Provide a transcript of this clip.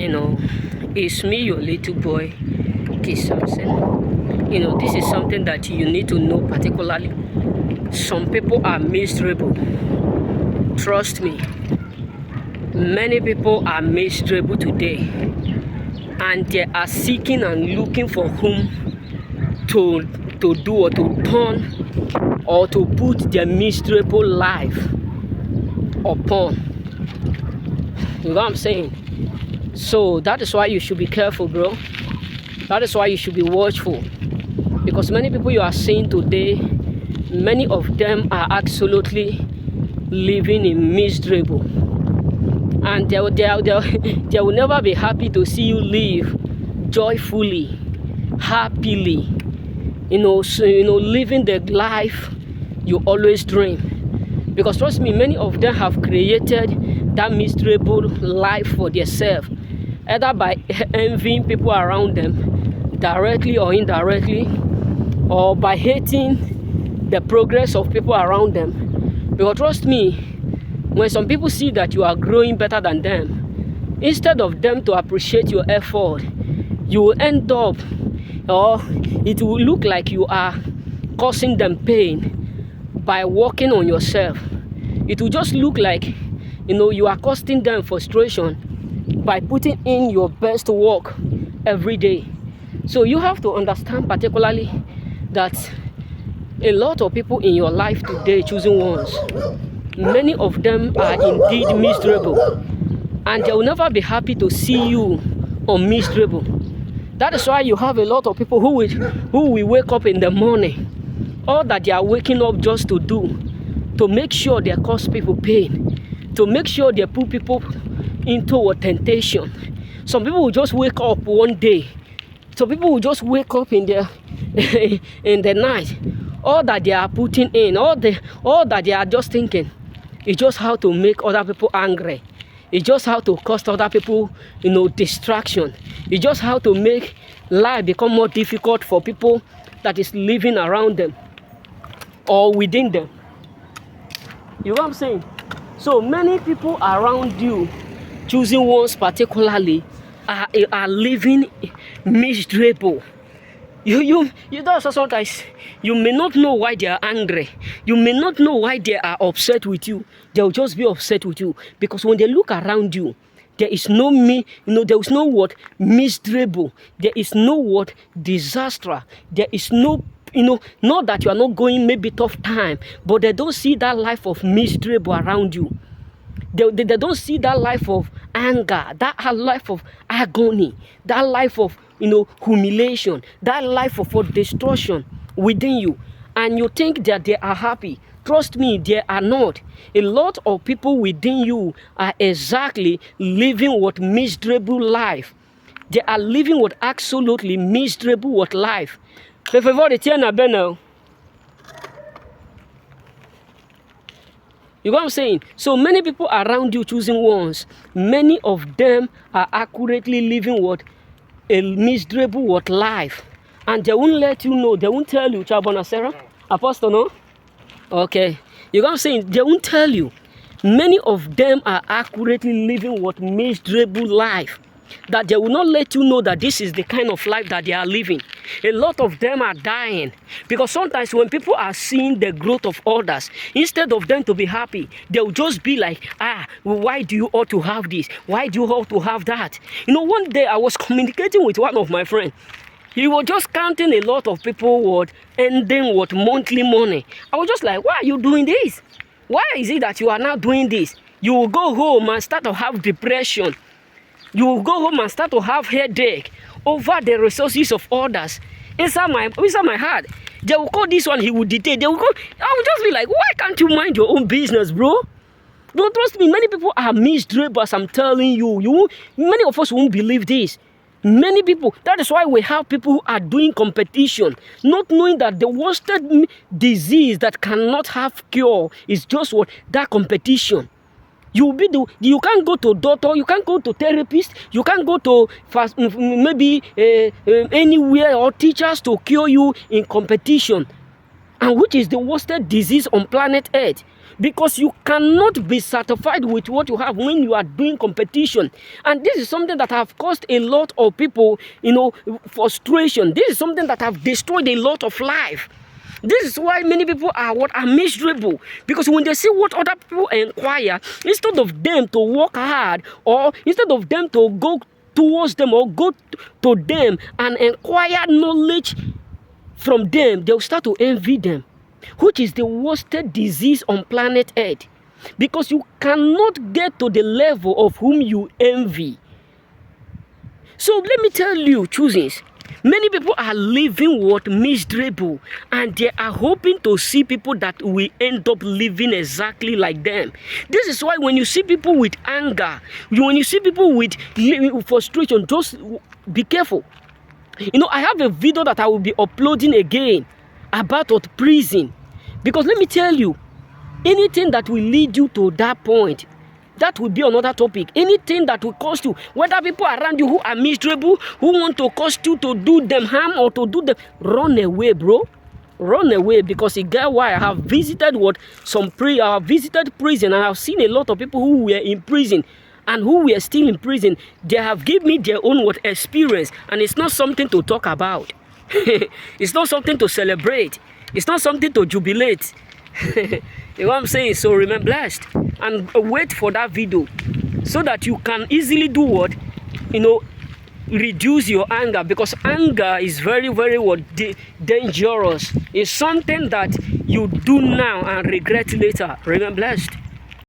You know, it's me, your little boy, K. Samson. This is something that you need to know particularly. Some people are miserable. Trust me. Many people are miserable today. And they are seeking and looking for whom to do or to turn or to put their miserable life upon. You know what I'm saying? So that is why you should be careful, bro. That is why you should be watchful. Because many people you are seeing today, many of them are absolutely living in miserable. And they will never be happy to see you live joyfully, happily, living the life you always dream. Because trust me, many of them have created that miserable life for themselves, either by envying people around them, directly or indirectly, or by hating the progress of people around them. Because trust me, when some people see that you are growing better than them, instead of them to appreciate your effort, you will end up, or it will look like you are causing them pain by working on yourself. It will just look like, you are causing them frustration by putting in your best work every day. So you have to understand particularly that a lot of people in your life today, choosing ones, many of them are indeed miserable, and they will never be happy to see you miserable. That is why you have a lot of people who will wake up in the morning, all that they are waking up just to do, to make sure they cause people pain, to make sure they put people into a temptation. Some people will just wake up one day. Some people will just wake up in the night. All that they are putting in, all that they are just thinking, it's just how to make other people angry. It's just how to cause other people, distraction. It's just how to make life become more difficult for people that is living around them or within them. You know what I'm saying? So many people around you, choosing ones particularly, are living miserable. You know, sometimes you may not know why they are angry. You may not know why they are upset with you. They will just be upset with you because when they look around you, there is no there is no word miserable. There is no word disaster. There is no, not that you are not going maybe tough time, but they don't see that life of miserable around you. They don't see that life of anger, that life of agony, that life of humiliation, that life of destruction within you. And you think that they are happy. Trust me, they are not. A lot of people within you are exactly living what miserable life. They are living what absolutely miserable what life. Por favor, tiana bem. You know what I'm saying? So many people around you choosing ones, many of them are accurately living what a miserable what life. And they won't let you know. They won't tell you, Chabona Sarah, Apostle, no? Okay. You know what I'm saying? They won't tell you. Many of them are accurately living what miserable life, that they will not let you know that this is the kind of life that they are living. A lot of them are dying because sometimes when people are seeing the growth of others, instead of them to be happy, they will just be like, why do you ought to have this? Why do you ought to have that? One day I was communicating with one of my friends. He was just counting a lot of people ending monthly money. I was just like, why are you doing this? Why is it that you are now doing this? You will go home and start to have depression. You will go home and start to have headache over the resources of others. Inside my heart, they will call this one, he will dictate. They will go. I will just be like, why can't you mind your own business, bro? Don't trust me. Many people are miserable, as I'm telling you. Many of us won't believe this. Many people. That is why we have people who are doing competition, not knowing that the worst disease that cannot have cure is just that competition. You can't go to doctor, you can't go to therapist, you can't go to maybe anywhere or teachers to cure you in competition. and which is the worst disease on planet Earth. Because you cannot be satisfied with what you have when you are doing competition. And this is something that have caused a lot of people, frustration. This is something that have destroyed a lot of life. This is why many people are miserable, because when they see what other people inquire, instead of them to work hard, or instead of them to go towards them or go to them and inquire knowledge from them, they'll start to envy them, which is the worst disease on planet Earth, because you cannot get to the level of whom you envy. So let me tell you, choosings, many people are living what miserable, and they are hoping to see people that will end up living exactly like them. This is why when you see people with anger, when you see people with frustration, just be careful. I have a video that I will be uploading again about prison, because let me tell you, anything that will lead you to that point, that will be another topic. Anything that will cause you, whether people around you who are miserable, who want to cause you to do them harm or to do them, run away, bro. Run away, because it get why I have visited I have visited prison, and I've seen a lot of people who were in prison and who were still in prison. They have given me their own experience, and it's not something to talk about. It's not something to celebrate. It's not something to jubilate. You know what I'm saying? So remain blessed and wait for that video, so that you can easily do what? Reduce your anger, because anger is very, very dangerous. It's something that you do now and regret later. Remain blessed.